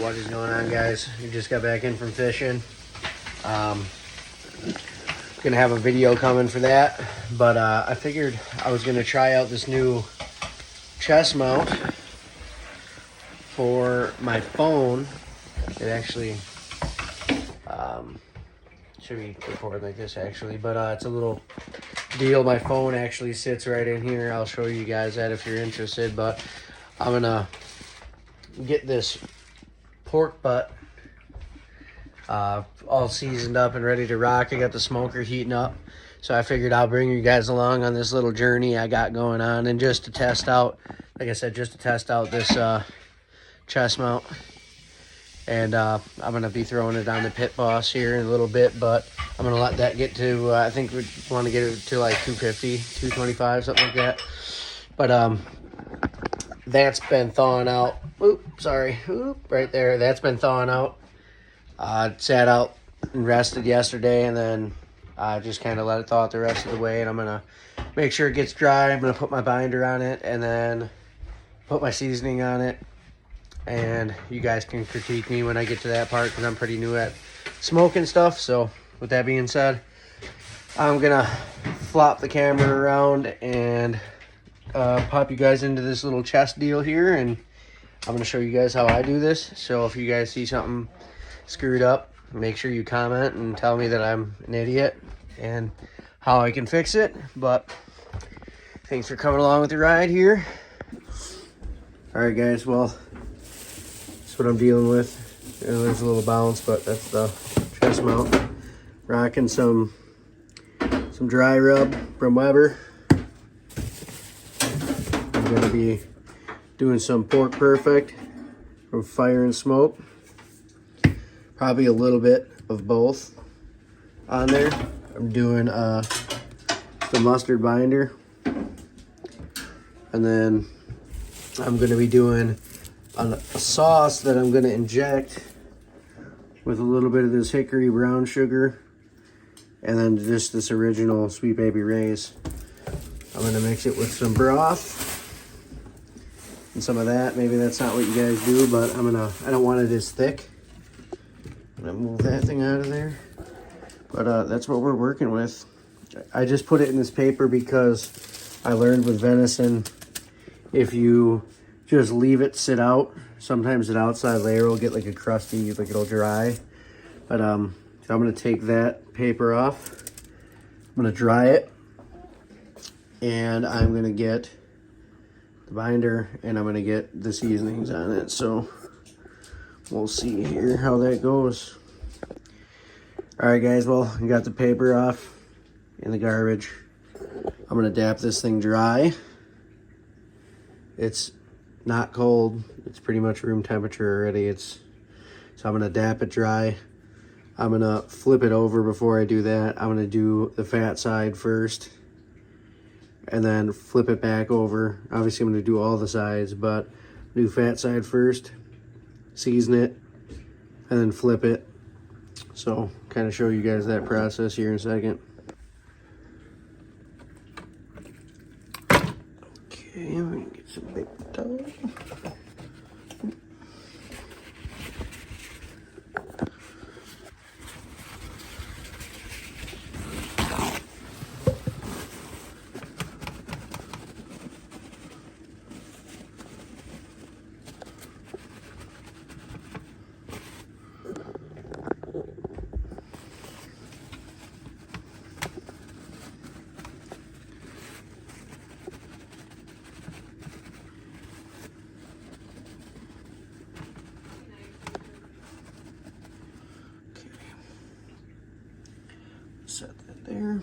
What is going on, guys? We just got back in from fishing. Gonna have a video coming for that, but I figured I was gonna try out this new chest mount for my phone. It actually should be recording like this actually, but it's a little deal. My phone actually sits right in here. I'll show you guys that if you're interested, but I'm gonna get this pork butt all seasoned up and ready to rock. I got the smoker heating up, so I figured I'll bring you guys along on this little journey I got going on, and just to test out, like I said, just to test out this chest mount. And I'm gonna be throwing it on the Pit Boss here in a little bit, but I'm gonna let that get to I think we want to get it to like 250, 225, something like that. But that's been thawing out. Right there. That's been thawing out. Sat out and rested yesterday, and then I just kind of let it thaw out the rest of the way, and I'm gonna make sure it gets dry. I'm gonna put my binder on it and then put my seasoning on it, and you guys can critique me when I get to that part because I'm pretty new at smoking stuff. So with that being said, I'm gonna flop the camera around and pop you guys into this little chest deal here, and I'm gonna show you guys how I do this. So if you guys see something screwed up, make sure you comment and tell me that I'm an idiot and how I can fix it. But thanks for coming along with the ride here. All right, guys, well, that's what I'm dealing with. There's a little bounce, but that's the chest mount. Rocking some dry rub from Weber. I'm gonna be doing some Pork Perfect from Fire and Smoke. Probably a little bit of both on there. I'm doing the mustard binder, and then I'm going to be doing a sauce that I'm going to inject with a little bit of this hickory brown sugar, and then just this original Sweet Baby Ray's. I'm going to mix it with some broth and some of that. Maybe that's not what you guys do, but I don't want it as thick. I'm gonna move that thing out of there, but that's what we're working with. I just put it in this paper because I learned with venison, if you just leave it sit out, sometimes the outside layer will get like a crusty, like it'll dry. But so I'm gonna take that paper off, I'm gonna dry it, and I'm gonna get the binder, and I'm gonna get the seasonings on it. So we'll see here how that goes. All right, guys, well, I got the paper off in the garbage. I'm gonna dap this thing dry. It's not cold. It's pretty much room temperature already. So I'm gonna dap it dry. I'm gonna flip it over before I do that. I'm gonna do the fat side first and then flip it back over. Obviously, I'm gonna do all the sides, but do fat side first, season it, and then flip it. So kind of show you guys that process here in a second. Okay, let me get some paper towel. Set that there.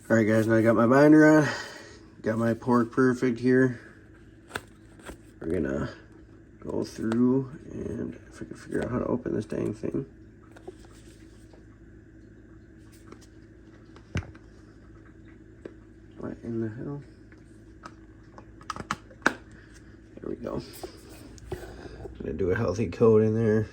All right, guys, now I got my binder on. Got my Pork Perfect here. We're gonna go through, and if I can figure out how to open this dang thing. What in the hell? There we go. I'm gonna do a healthy coat in there.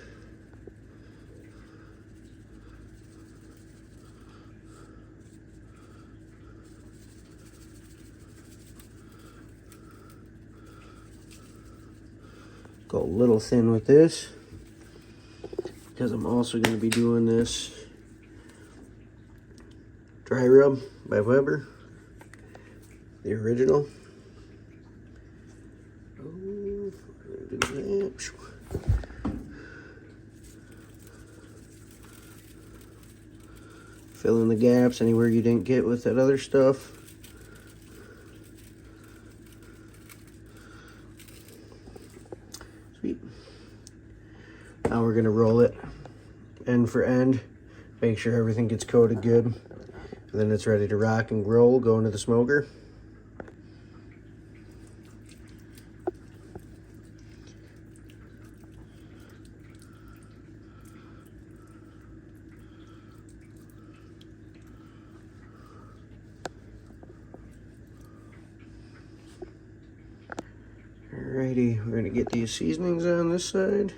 Go a little thin with this because I'm also going to be doing this dry rub by Weber, the original. Oh, do that. Fill in the gaps anywhere you didn't get with that other stuff. Sweet. Now we're gonna roll it end for end, make sure everything gets coated good, and then it's ready to rock and roll, go into the smoker. Alrighty, we're gonna get these seasonings on this side.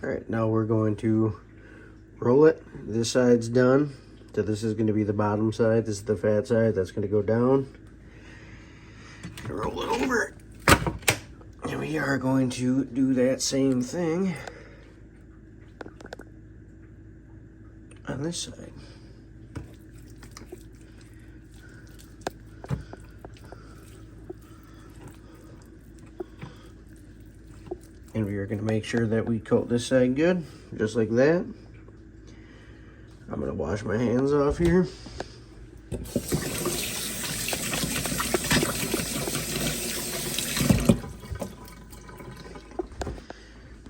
Alright, now we're going to roll it. This side's done. So this is going to be the bottom side. This is the fat side. That's going to go down. Roll it over. And we are going to do that same thing on this side. And we are going to make sure that we coat this side good, just like that. I'm going to wash my hands off here.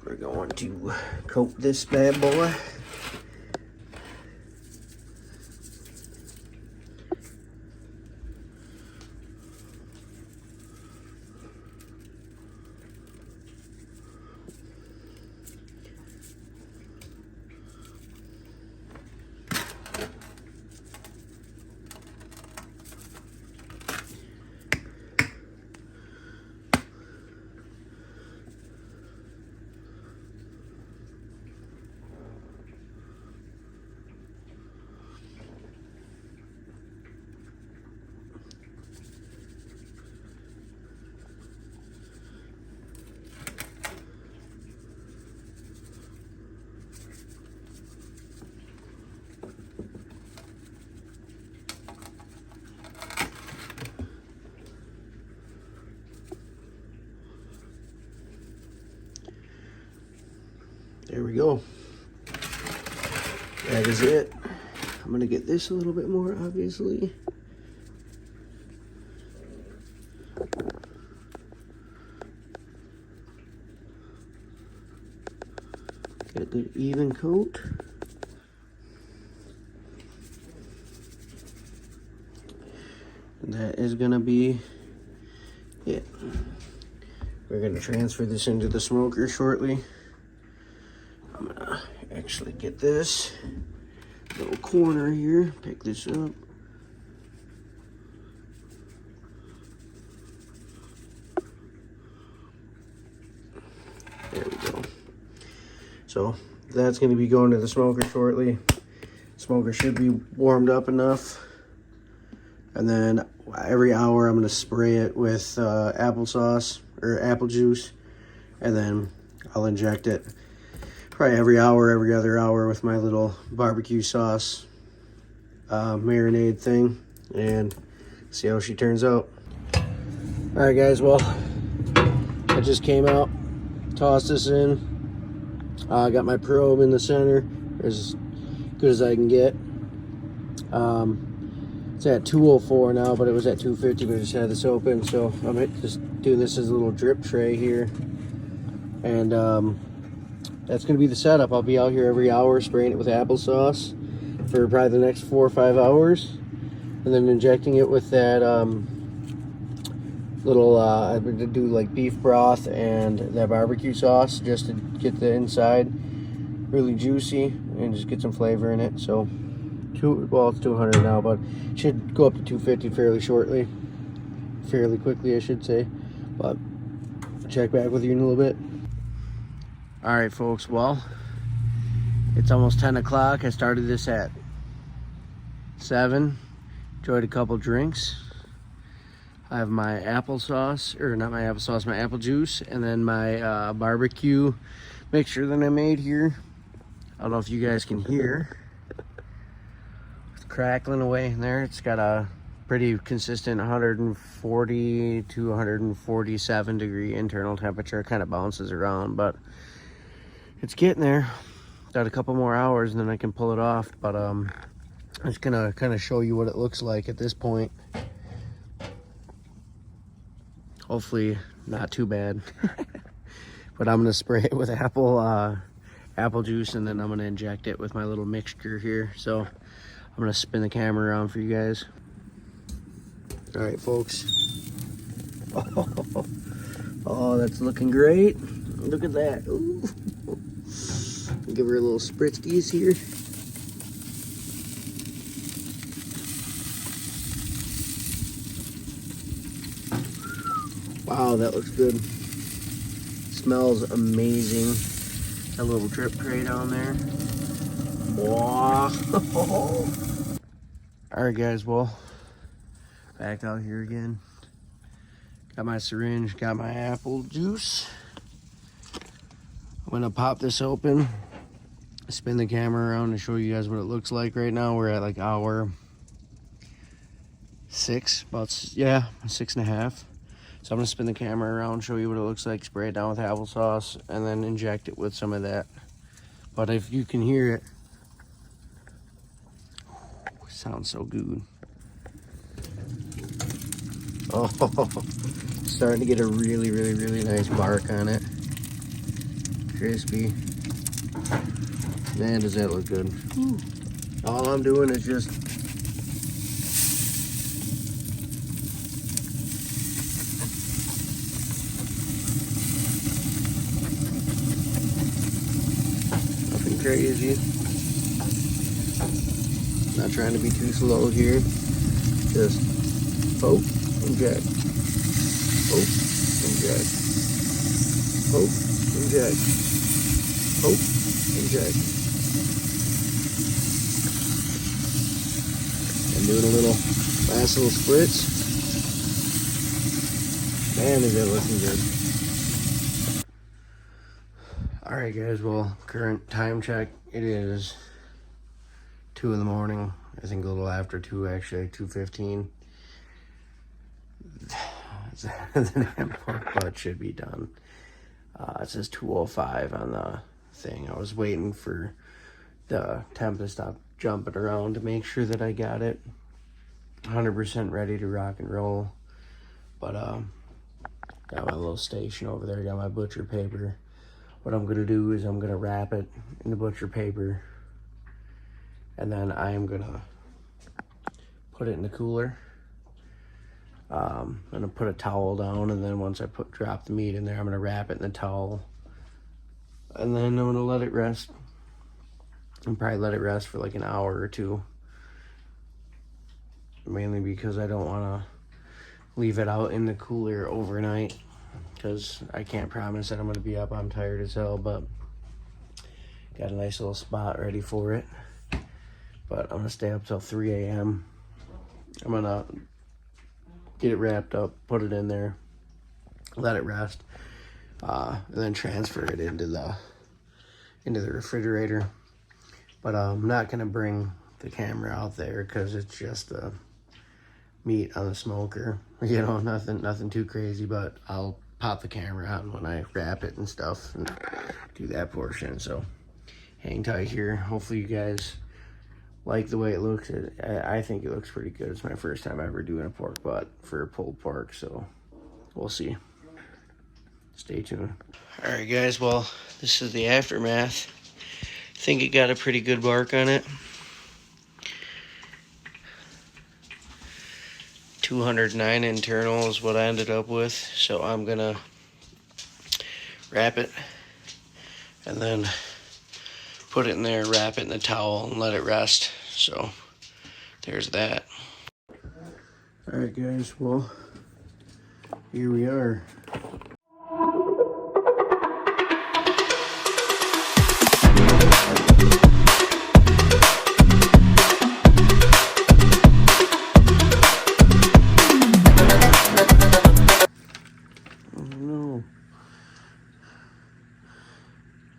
We're going to coat this bad boy. There we go. That is it. I'm gonna get this a little bit more, obviously. Get a good even coat. And that is gonna be it. We're gonna transfer this into the smoker shortly. I'm gonna actually get this little corner here, pick this up. There we go. So that's gonna be going to the smoker shortly. Smoker should be warmed up enough. And then every hour I'm gonna spray it with applesauce or apple juice, and then I'll inject it probably every hour, every other hour with my little barbecue sauce marinade thing, and see how she turns out. All right, guys, well, I just came out, tossed this in. I got my probe in the center, as good as I can get. It's at 204 now, but it was at 250, but I just had this open, so I'm just doing this as a little drip tray here. And that's going to be the setup. I'll be out here every hour spraying it with applesauce for probably the next 4 or 5 hours, and then injecting it with that little I would do like beef broth and that barbecue sauce just to get the inside really juicy and just get some flavor in it. So well, it's 200 now, but it should go up to 250 fairly quickly I should say. But check back with you in a little bit. All right folks, well, it's almost 10 o'clock. I started this at 7, enjoyed a couple drinks. I have my applesauce, or not my applesauce, my apple juice, and then my barbecue mixture that I made here. I don't know if you guys can hear. It's crackling away in there. It's got a pretty consistent 140 to 147 degree internal temperature. It kind of bounces around, but it's getting there. Got a couple more hours and then I can pull it off, but I'm just gonna kind of show you what it looks like at this point. Hopefully not too bad. But I'm gonna spray it with apple juice, and then I'm gonna inject it with my little mixture here. So I'm gonna spin the camera around for you guys. All right folks. Oh, that's looking great. Look at that. Ooh. Give her a little spritskies here. Wow, that looks good. Smells amazing. A little drip tray down there. Wow. Alright guys, well, back out here again. Got my syringe, got my apple juice. I'm gonna pop this open, spin the camera around to show you guys what it looks like right now. We're at like hour 6, about 6.5. So I'm gonna spin the camera around, show you what it looks like, spray it down with applesauce, and then inject it with some of that. But if you can hear it, sounds so good. Oh, starting to get a really nice bark on it. Crispy. Man, does that look good. All I'm doing is just nothing crazy. Not trying to be too slow here. Just poke, inject. Poke, inject. Poke, inject. Poke, inject. And doing a last little spritz. Man, is that looking good. Alright guys, well, current time check, it is 2 in the morning. I think a little after 2 actually, 2:15. The damn pork butt should be done. It says 2:05 on the thing. I was waiting for the temp to stop jumping around to make sure that I got it 100% ready to rock and roll. But got my little station over there, got my butcher paper. What I'm gonna do is I'm gonna wrap it in the butcher paper, and then I am gonna put it in the cooler. I'm gonna put a towel down, and then once I drop the meat in there, I'm gonna wrap it in the towel, and then I'm gonna let it rest. And probably let it rest for like an hour or 2. Mainly because I don't wanna leave it out in the cooler overnight, because I can't promise that I'm gonna be up. I'm tired as hell, but got a nice little spot ready for it. But I'm gonna stay up till 3 a.m. I'm gonna get it wrapped up, put it in there, let it rest, and then transfer it into the refrigerator. But I'm not gonna bring the camera out there because it's just the meat on the smoker. You know, nothing too crazy. But I'll pop the camera on when I wrap it and stuff and do that portion. So hang tight here. Hopefully you guys like the way it looks. I think it looks pretty good. It's my first time ever doing a pork butt for a pulled pork, so we'll see. stay tuned. All right, guys. Well, this is the aftermath. I think it got a pretty good bark on it. 209 internal is what I ended up with. So I'm gonna wrap it and then put it in there, wrap it in the towel, and let it rest. So there's that. All right, guys. Well, here we are.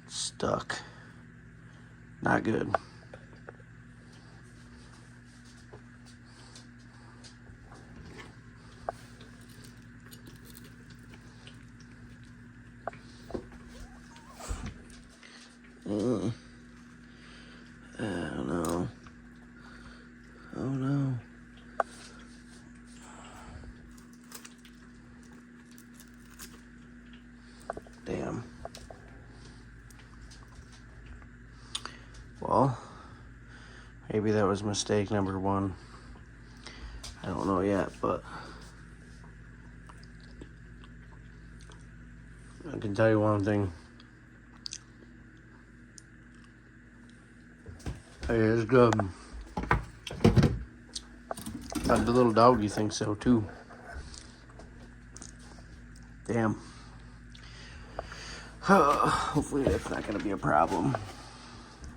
Stuck. Not good. Oh no. Oh no. Damn. Well, maybe that was mistake number one. I don't know yet, but I can tell you one thing. Hey, it's good. The little doggy thinks so too. Damn. Hopefully that's not going to be a problem.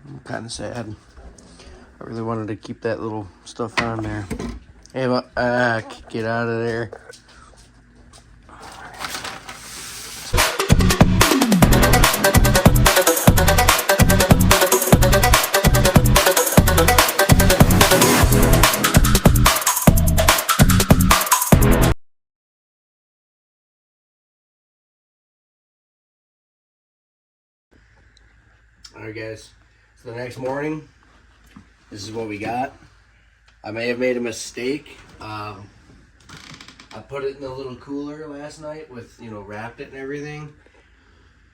I'm kind of sad. I really wanted to keep that little stuff on there. Hey, get out of there. Alright, guys. So the next morning, this is what we got. I may have made a mistake. I put it in the little cooler last night with, wrapped it and everything.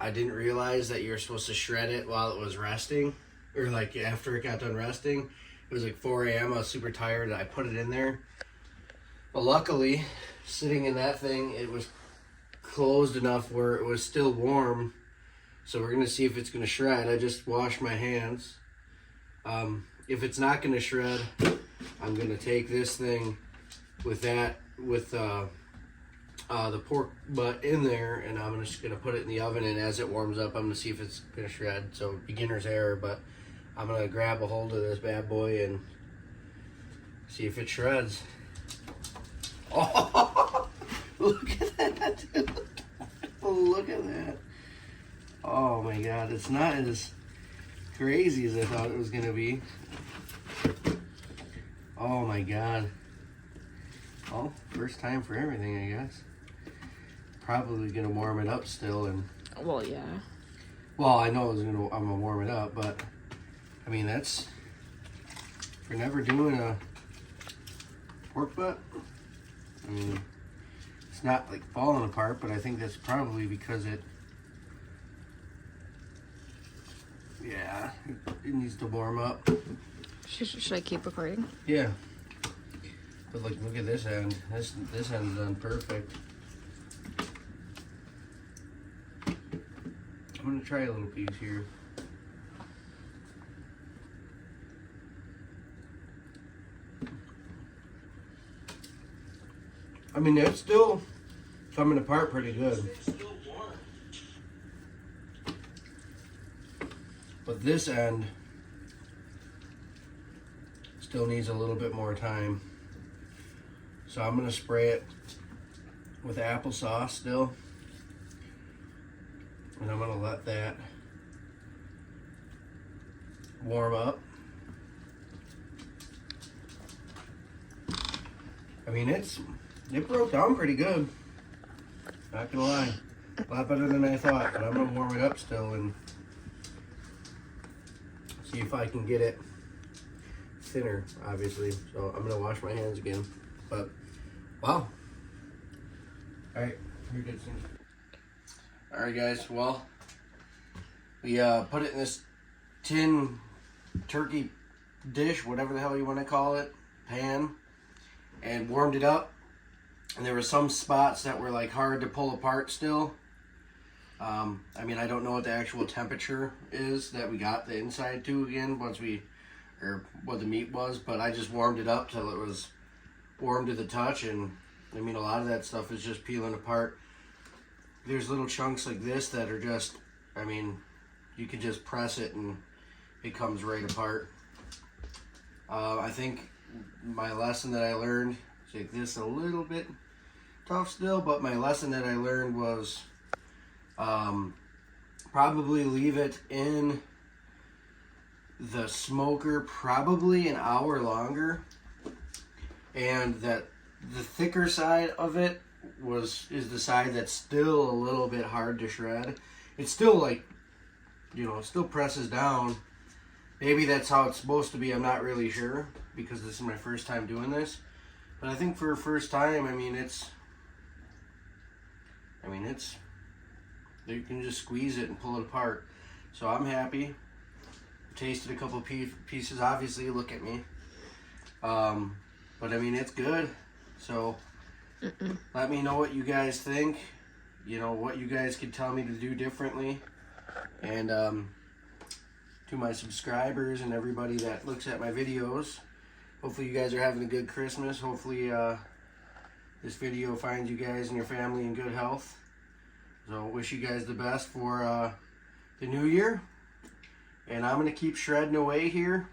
I didn't realize that you're supposed to shred it while it was resting, or like after it got done resting. It was like 4 a.m. I was super tired and I put it in there. But luckily, sitting in that thing, it was closed enough where it was still warm. So we're going to see if it's going to shred. I just washed my hands. If it's not going to shred, I'm going to take this thing with the pork butt in there, and I'm just going to put it in the oven, and as it warms up, I'm going to see if it's going to shred. So beginner's error, but I'm going to grab a hold of this bad boy and see if it shreds. Oh, look at that, dude. Look at that. Oh my God, it's not as crazy as I thought it was going to be. Oh my God. Well, first time for everything, I guess. Probably going to warm it up still. Well, yeah. Well, I know I'm going to warm it up, but I mean, that's for never doing a pork butt. I mean, it's not like falling apart, but I think that's probably because it needs to warm up. Should I keep recording? Yeah. But like, look at this end. This end's done perfect. I'm gonna try a little piece here. I mean, it's still coming apart pretty good. But this end still needs a little bit more time. So I'm gonna spray it with applesauce still. And I'm gonna let that warm up. I mean, it broke down pretty good. Not gonna lie. A lot better than I thought, but I'm gonna warm it up still and see if I can get it thinner, obviously. So I'm gonna wash my hands again. But wow. Alright, here it is. Alright guys, well, we put it in this tin turkey dish, whatever the hell you want to call it, pan, and warmed it up. And there were some spots that were like hard to pull apart still. I mean, I don't know what the actual temperature is that we got the inside to again or what the meat was, but I just warmed it up till it was warm to the touch, and I mean, a lot of that stuff is just peeling apart. There's little chunks like this that are just, I mean, you can just press it and it comes right apart. I think my lesson that I learned, take this a little bit tough still, but my lesson that I learned was probably leave it in the smoker probably an hour longer, and that the thicker side of it is the side that's still a little bit hard to shred. It's still like, you know, it still presses down. Maybe that's how it's supposed to be. I'm not really sure because this is my first time doing this. But I think for a first time, I mean, you can just squeeze it and pull it apart. So I'm happy. Tasted a couple pieces. Obviously, look at me. But I mean, it's good. So let me know what you guys think. You know, what you guys could tell me to do differently. And to my subscribers and everybody that looks at my videos, hopefully you guys are having a good Christmas. Hopefully this video finds you guys and your family in good health. So wish you guys the best for the new year. And I'm going to keep shredding away here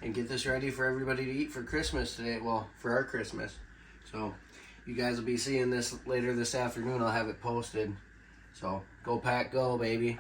and get this ready for everybody to eat for Christmas today. Well, for our Christmas. So you guys will be seeing this later this afternoon. I'll have it posted. So go pack, go, baby.